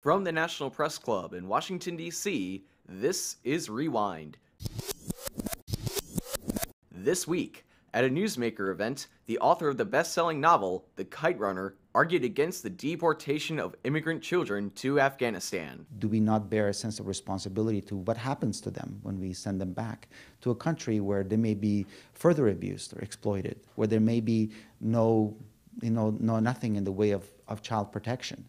From the National Press Club in Washington, D.C., this is Rewind. This week, at a newsmaker event, the author of the best-selling novel, The Kite Runner, argued against the deportation of immigrant children to Afghanistan. Do we not bear a sense of responsibility to what happens to them when we send them back to a country where they may be further abused or exploited, where there may be nothing in the way of child protection?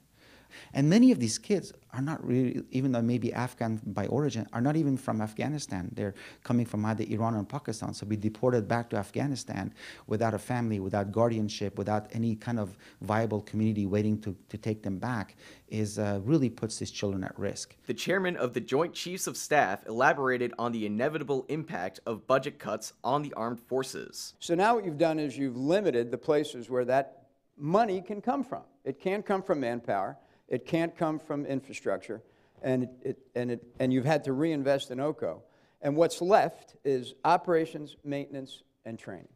And many of these kids are not really, even though maybe Afghan by origin, are not even from Afghanistan. They're coming from either Iran or Pakistan. So be deported back to Afghanistan without a family, without guardianship, without any kind of viable community waiting to take them back really puts these children at risk. The chairman of the Joint Chiefs of Staff elaborated on the inevitable impact of budget cuts on the armed forces. So now what you've done is you've limited the places where that money can come from. It can't come from manpower. It can't come from infrastructure, and you've had to reinvest in OCO. And what's left is operations, maintenance, and training,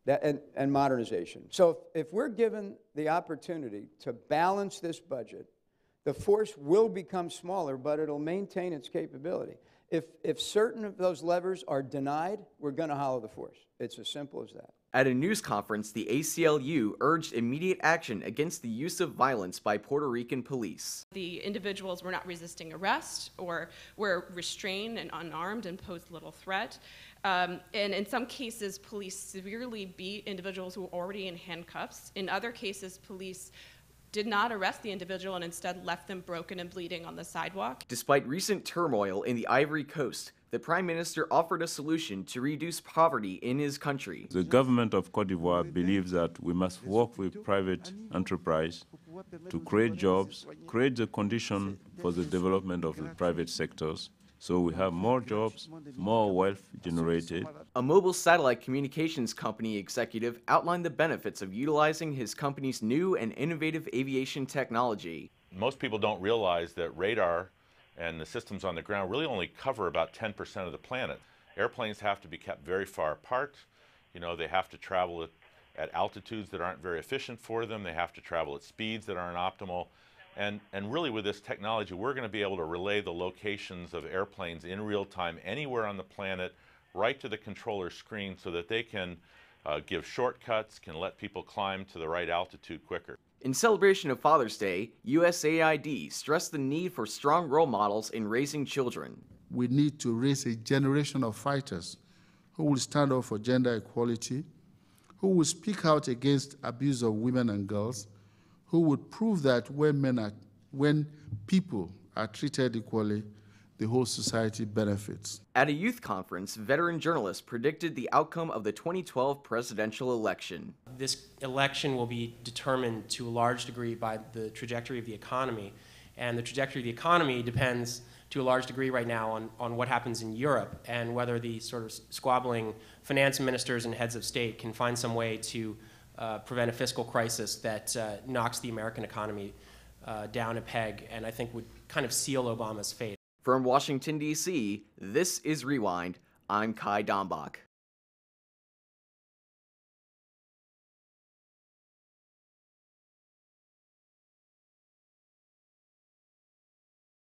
and modernization. So if we're given the opportunity to balance this budget, the force will become smaller, but it'll maintain its capability. If certain of those levers are denied, we're going to hollow the force. It's as simple as that. At a news conference, the ACLU urged immediate action against the use of violence by Puerto Rican police. The individuals were not resisting arrest or were restrained and unarmed and posed little threat. And in some cases, police severely beat individuals who were already in handcuffs. In other cases, police did not arrest the individual and instead left them broken and bleeding on the sidewalk. Despite recent turmoil in the Ivory Coast, the Prime Minister offered a solution to reduce poverty in his country. The government of Côte d'Ivoire believes that we must work with private enterprise to create jobs, create the condition for the development of the private sectors, so we have more jobs, more wealth generated. A mobile satellite communications company executive outlined the benefits of utilizing his company's new and innovative aviation technology. Most people don't realize that radar and the systems on the ground really only cover about 10% of the planet. Airplanes have to be kept very far apart. You know, they have to travel at altitudes that aren't very efficient for them. They have to travel at speeds that aren't optimal. And really with this technology, we're going to be able to relay the locations of airplanes in real time anywhere on the planet right to the controller screen so that they can give shortcuts, can let people climb to the right altitude quicker. In celebration of Father's Day, USAID stressed the need for strong role models in raising children. We need to raise a generation of fighters who will stand up for gender equality, who will speak out against abuse of women and girls, who would prove that when people are treated equally, the whole society benefits. At a youth conference, veteran journalists predicted the outcome of the 2012 presidential election. This election will be determined to a large degree by the trajectory of the economy, and the trajectory of the economy depends to a large degree right now on what happens in Europe and whether the sort of squabbling finance ministers and heads of state can find some way to prevent a fiscal crisis that knocks the American economy down a peg and I think would kind of seal Obama's fate. From Washington, D.C., this is Rewind. I'm Kai Dombach.